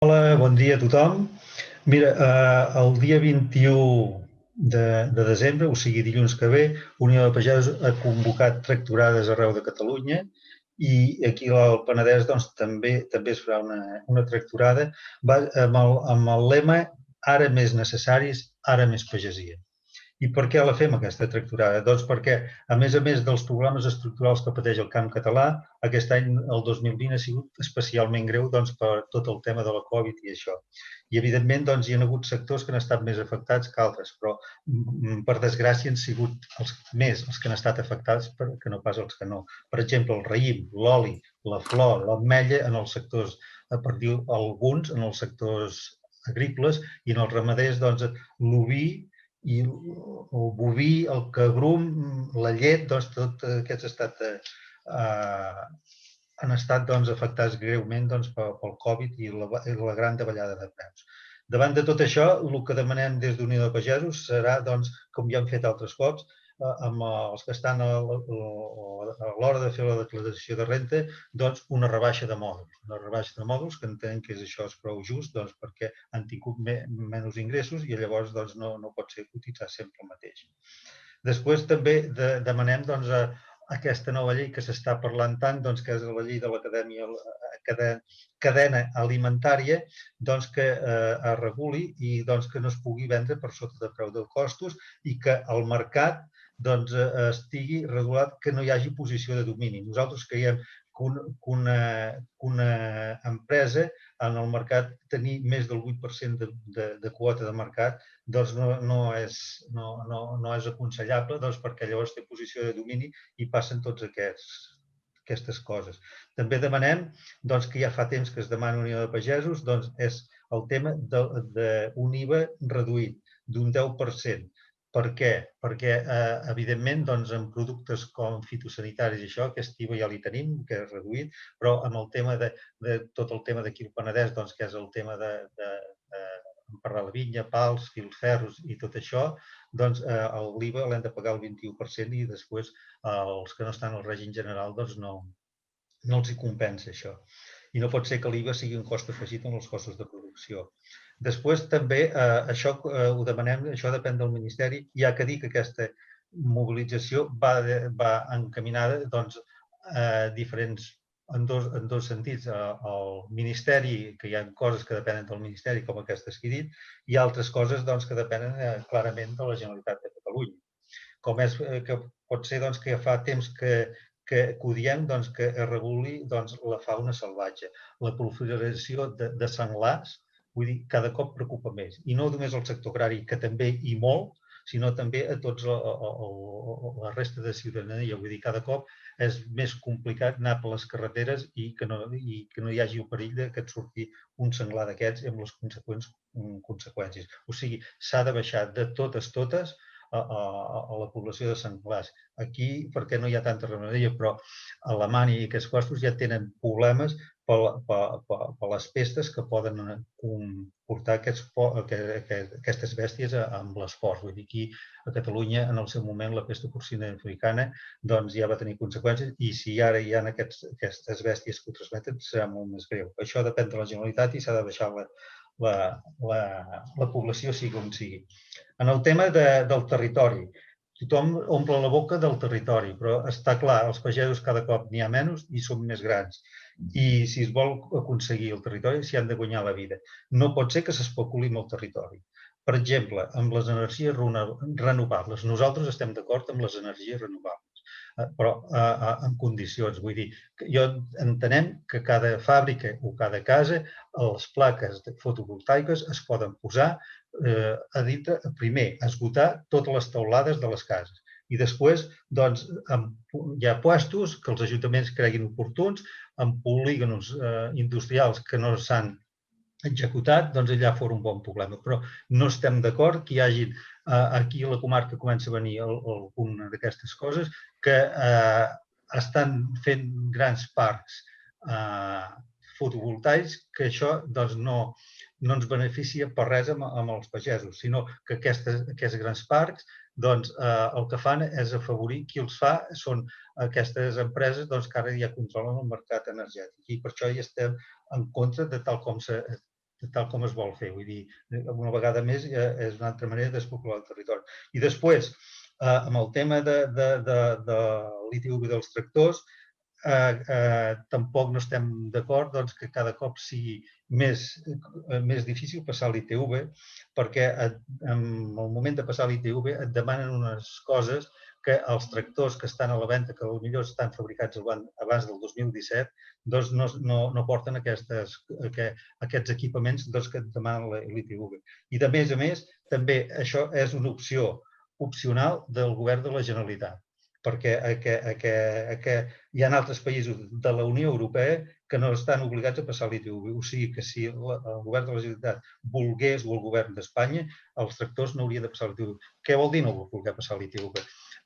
Hola, bon dia a tothom. Mira, el dia 21 de desembre, o sigui dilluns que ve, Unió de Pagesos ha convocat tractorades arreu de Catalunya i aquí al Penedès doncs, també es farà una tractorada amb el lema ara més necessaris, ara més pagesia. I per què la fem, aquesta tractorada? Doncs perquè, a més dels problemes estructurals que pateix el camp català, aquest any, el 2020, ha sigut especialment greu doncs, per tot el tema de la Covid i això. I, evidentment, doncs, hi ha hagut sectors que han estat més afectats que altres, però, per desgràcia, han sigut els que han estat afectats que no pas els que no. Per exemple, el raïm, l'oli, la flor, l'ametlla, en els sectors, per dir alguns, en els sectors agrícoles, i en els ramaders, doncs, l'oví, i el boví, el cabrum, la llet, doncs tots aquests han estat doncs, afectats greument doncs, pel Covid i la gran davallada de preus. Davant de tot això, el que demanem des d'Unió de Pagesos serà, doncs, com ja hem fet altres cops, amb els que estan a l'hora de fer la declaració de renta, doncs una rebaixa de mòduls. Una rebaixa de mòduls que entenem que això és prou just doncs, perquè han tingut menys ingressos i llavors doncs, no pot ser cotitzar sempre el mateix. Després també demanem doncs, aquesta nova llei que s'està parlant tant, doncs, que és la llei de la cadena alimentària, doncs, que es reguli i doncs, que no es pugui vendre per sota de preu de costos i que el mercat doncs, estigui regulat, que no hi hagi posició de domini. Nosaltres creiem que una empresa en el mercat tenir més del 8% de quota de mercat doncs no és aconsellable doncs perquè llavors té posició de domini i passen tots aquestes coses. També demanem doncs, que ja fa temps que es demana Unió de Pagesos, doncs és el tema d'un IVA reduït d'un 10%. Per què? Perquè, evidentment, doncs, en productes com fitosanitaris i això, aquest IVA ja l'hi tenim, que és reduït, però amb el tema de tot el tema d'aquí al Penedès, doncs, que és el tema per la vinya, pals, filferros i tot això, doncs l'IVA l'hem de pagar el 21% i després els que no estan al règim general doncs no els hi compensa això. I no pot ser que l'IVA sigui un cost afegit en els costos de producció. Després també això ho demanem, això depèn del Ministeri, hi ha que dir que aquesta mobilització va encaminada doncs, a diferents en dos sentits. El Ministeri, que hi ha coses que depenen del Ministeri, com aquestes que he dit, i altres coses doncs, que depenen clarament de la Generalitat de Catalunya. Com és que pot ser doncs, que ja fa temps que ho diem doncs, que es reguli doncs, la fauna salvatge. La proliferació de senglars, vull dir, cada cop preocupa més. I no només al sector agrari, que també i molt, sinó també a tots la resta de ciutadania. Vull dir, cada cop és més complicat anar per les carreteres i que no hi hagi el perill que et surti un senglar d'aquests amb les conseqüents conseqüències. O sigui, s'ha de baixar de totes a la població de senglars. Aquí, perquè no hi ha tanta ramaderia, però a Alemanya i aquests costos ja tenen problemes per les pestes que poden portar aquestes bèsties amb l'esport. Vull dir, aquí a Catalunya, en el seu moment, la pesta porcina africana doncs, ja va tenir conseqüències i si ara hi ha aquestes bèsties que ho transmeten, serà molt més greu. Això depèn de la Generalitat i s'ha de deixar la població sigui on sigui. En el tema del territori, tothom omple la boca del territori, però està clar, els pagesos cada cop n'hi ha menys i són més grans. I si es vol aconseguir el territori, s'hi han de guanyar la vida. No pot ser que s'especuli amb el territori. Per exemple, amb les energies renovables. Nosaltres estem d'acord amb les energies renovables, però en condicions. Vull dir, jo entenem que cada fàbrica o cada casa, les plaques fotovoltaiques es poden posar a dintre, primer, esgotar totes les teulades de les cases. I després, doncs, hi ha puestos que els ajuntaments creguin oportuns, amb polígons industrials que no s'han executat, doncs allà fos un bon problema. Però no estem d'acord que hi hagi aquí a la comarca comença a venir alguna d'aquestes coses que estan fent grans parcs fotovoltaics que això doncs, no ens beneficia per res amb els pagesos, sinó que aquests grans parcs doncs, el que fan és afavorir qui els fa són aquestes empreses doncs, que ara ja controlen el mercat energètic i per això hi estem en contra de tal com tal com es vol fer. Vull dir, una vegada més és una altra manera d'especular el territori. I després, amb el tema de l'ITV dels tractors, tampoc no estem d'acord que cada cop sigui més difícil passar l'ITV, perquè en el moment de passar l'ITV et demanen unes coses que els tractors que estan a la venda, que potser estan fabricats abans del 2017, doncs no porten aquests equipaments que et demanen l'ITV. I, a més, també això és una opció opcional del govern de la Generalitat, perquè hi ha altres països de la Unió Europea que no estan obligats a passar l'ITV. O sigui que si el govern de la Generalitat volgués, o el govern d'Espanya, els tractors no haurien de passar l'ITV. Què vol dir no voler passar l'ITV?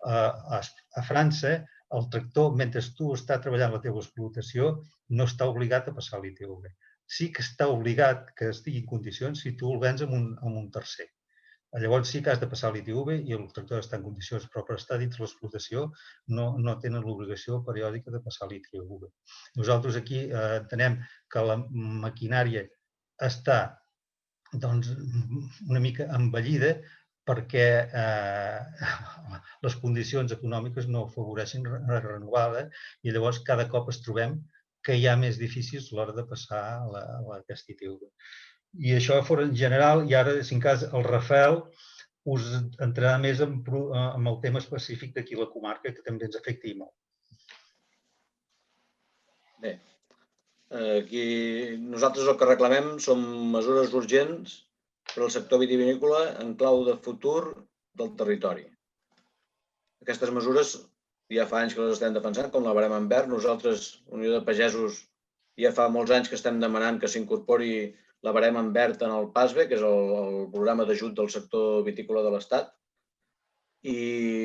A França, el tractor, mentre tu estàs treballant la teva explotació, no està obligat a passar l'ITV. Sí que està obligat que estigui en condicions si tu el vens amb un tercer. Llavors sí que has de passar l'ITV i el tractor està en condicions, però per estar dins l'explotació no tenen l'obligació periòdica de passar l'ITV. Nosaltres aquí entenem que la maquinària està una mica envellida perquè les condicions econòmiques no afavoreixen renovar-la i llavors cada cop es trobem que hi ha més difícils a l'hora de passar aquest ITV. I això fora en general, i ara, si en cas, el Rafael us entrarà més en el tema específic d'aquí la comarca, que també ens afecta i molt. Bé, aquí nosaltres el que reclamem són mesures urgents per al sector vitivinícola en clau de futur del territori. Aquestes mesures ja fa anys que les estem defensant, com la barema en verd. Nosaltres, Unió de Pagesos, ja fa molts anys que estem demanant que s'incorpori la barema en verd en el PASBE, que és el programa d'ajut del sector vitícola de l'Estat. I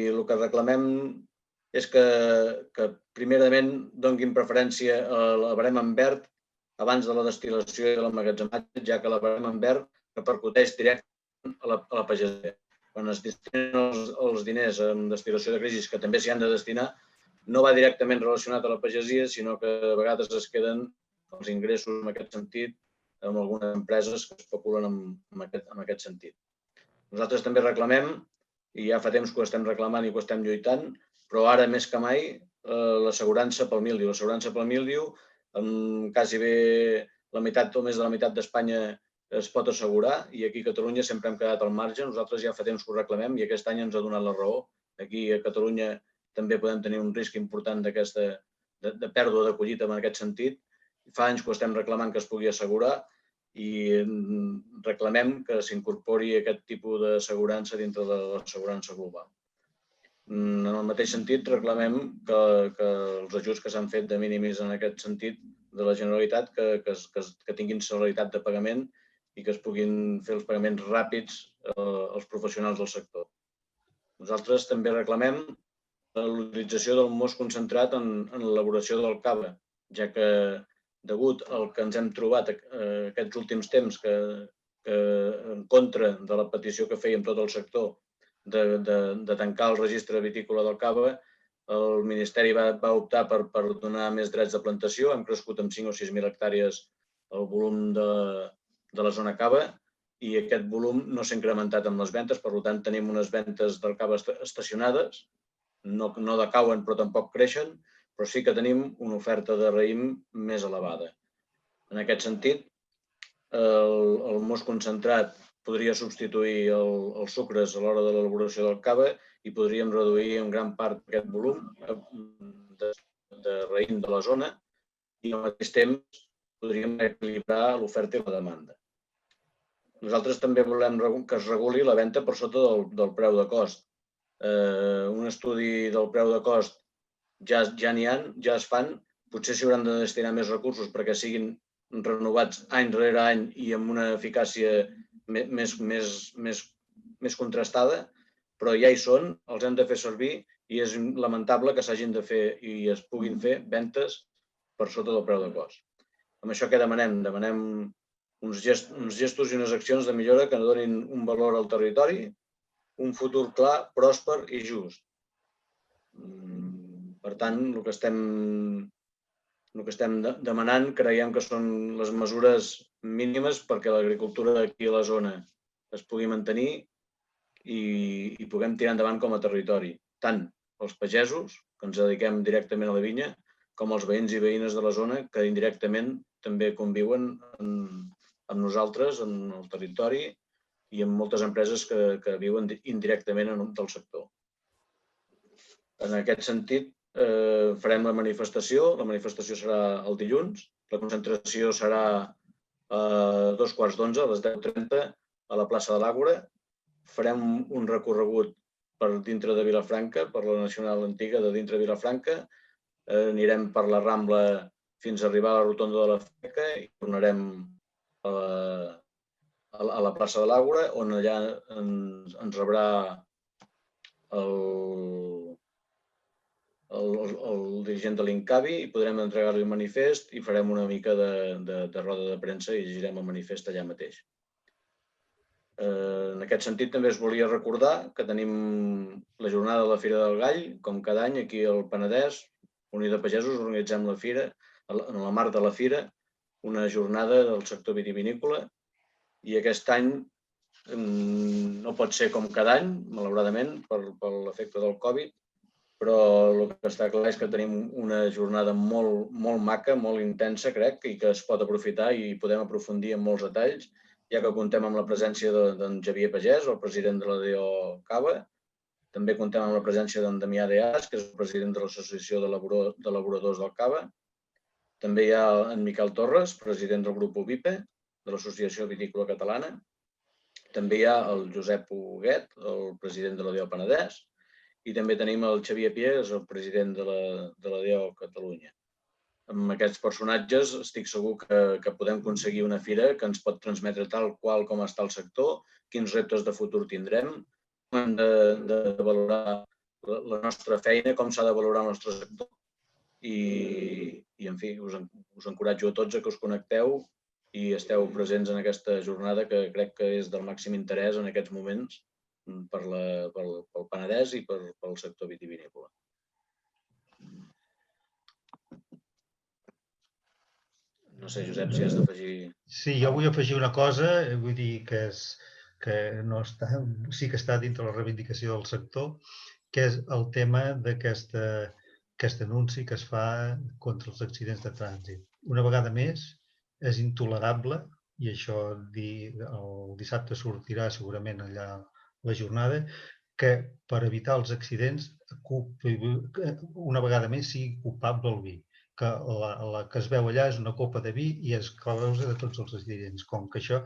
el que reclamem és que primerament donguin preferència a la barema en verd abans de la destil·lació i de l'emmagatzematge, ja que la barema en verd repercuteix directament a la pagesia. Quan es destinen els diners en destil·lació de crisis, que també s'hi han de destinar, no va directament relacionat a la pagesia, sinó que a vegades es queden els ingressos en aquest sentit amb algunes empreses que especulen en aquest sentit. Nosaltres també reclamem, i ja fa temps que ho estem reclamant i que ho estem lluitant, però ara més que mai l'assegurança pel míldiu. L'assegurança pel míldiu, amb quasi bé la meitat o més de la meitat d'Espanya es pot assegurar i aquí a Catalunya sempre hem quedat al marge. Nosaltres ja fa temps que ho reclamem i aquest any ens ha donat la raó. Aquí a Catalunya també podem tenir un risc important de pèrdua de collita en aquest sentit. Fa anys que ho estem reclamant que es pugui assegurar i reclamem que s'incorpori aquest tipus d'assegurança dintre de l'assegurança global. En el mateix sentit, reclamem que els ajuts que s'han fet de mínimis en aquest sentit de la Generalitat que tinguin celeritat de pagament i que es puguin fer els pagaments ràpids als professionals del sector. Nosaltres també reclamem l'utilització del most concentrat en l'elaboració del cava, ja que degut al que ens hem trobat aquests últims temps que en contra de la petició que fèiem tot el sector de tancar el registre vitícola del cava, el Ministeri va optar per donar més drets de plantació. Hem crescut amb 5 o 6.000 hectàrees el volum de la zona cava i aquest volum no s'ha incrementat amb les ventes, per tant tenim unes ventes del cava estacionades, no decauen però tampoc creixen, però sí que tenim una oferta de raïm més elevada. En aquest sentit, el most concentrat podria substituir els sucres a l'hora de l'elaboració del cava i podríem reduir en gran part aquest volum de raïm de la zona i al mateix temps podríem equilibrar l'oferta i la demanda. Nosaltres també volem que es reguli la venda per sota del preu de cost. Un estudi del preu de cost ja es fan, potser s'hi hauran de destinar més recursos perquè siguin renovats any rere any i amb una eficàcia més contrastada, però ja hi són, els hem de fer servir i és lamentable que s'hagin de fer i es puguin fer ventes per sota del preu de cost. Amb això què demanem? Demanem uns gestos i unes accions de millora que donin un valor al territori, un futur clar, pròsper i just. Per tant, el que estem El que estem demanant creiem que són les mesures mínimes perquè l'agricultura aquí a la zona es pugui mantenir i puguem tirar endavant com a territori, tant els pagesos, que ens dediquem directament a la vinya, com els veïns i veïnes de la zona que indirectament també conviuen amb nosaltres en el territori i amb moltes empreses que viuen indirectament del sector. En aquest sentit, farem la manifestació serà el dilluns, la concentració serà a 11:15, a les 10:30, a la plaça de l'Àgora. Farem un recorregut per dintre de Vilafranca, per la Nacional Antiga de dintre de Vilafranca, anirem per la Rambla fins a arribar a la Rotonda de la Feca i tornarem a la plaça de l'Àgora, on allà ens rebrà el dirigent de l'Incavi i podrem entregar-li el manifest i farem una mica de roda de premsa i llegirem el manifest allà mateix. En aquest sentit, també es volia recordar que tenim la jornada de la Fira del Gall, com cada any aquí al Penedès. Unió de Pagesos organitzem la fira, en el marc de la fira, una jornada del sector vitivinícola i aquest any no pot ser com cada any, malauradament, per l'efecte del Covid, però el que està clar és que tenim una jornada molt maca, molt intensa, crec, i que es pot aprofitar i podem aprofundir en molts detalls, ja que comptem amb la presència d'en Xavier Pagès, el president de la DO Cava. També comptem amb la presència d'en Damià Deàs, que és el president de l'Associació d'Elaboradors del Cava. També hi ha en Miquel Torres, president del grup UBIPE, de l'Associació Vitícola Catalana. També hi ha el Josep Huguet, el president de la DO Penedès. I també tenim el Xavier Pies, el president de la DO Catalunya. Amb aquests personatges estic segur que podem aconseguir una fira que ens pot transmetre tal qual com està el sector, quins reptes de futur tindrem, com hem de valorar la nostra feina, com s'ha de valorar el nostre sector. I en fi, us encoratjo a tots a que us connecteu i esteu presents en aquesta jornada que crec que és del màxim interès en aquests moments pel Penedès i pel sector vitivinícola. No sé, Josep, si has d'afegir... Sí, jo vull afegir una cosa, vull dir que sí que està dintre la reivindicació del sector, que és el tema d'aquest anunci que es fa contra els accidents de trànsit. Una vegada més, és intolerable, i això el dissabte sortirà segurament allà la jornada, que per evitar els accidents, una vegada més, sigui culpable el vi. Que la que es veu allà és una copa de vi i és causa de tots els accidents. Com que això,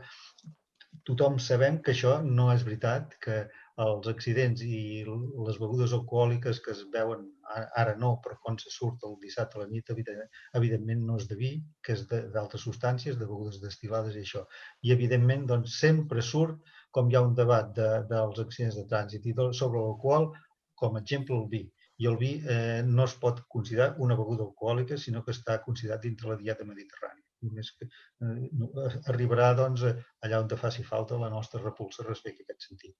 tothom sabem que això no és veritat, que els accidents i les begudes alcohòliques que es veuen ara no, però quan se surt el dissabte a la nit, evidentment no és de vi, que és d'altres substàncies, de begudes destil·lades i això. I evidentment sempre surt, com hi ha un debat dels accidents de trànsit i sobre l'alcohol, com a exemple el vi. I el vi no es pot considerar una beguda alcohòlica, sinó que està considerat dintre la dieta mediterrània. Només que arribarà allà on faci falta la nostra repulsa respecte a aquest sentit.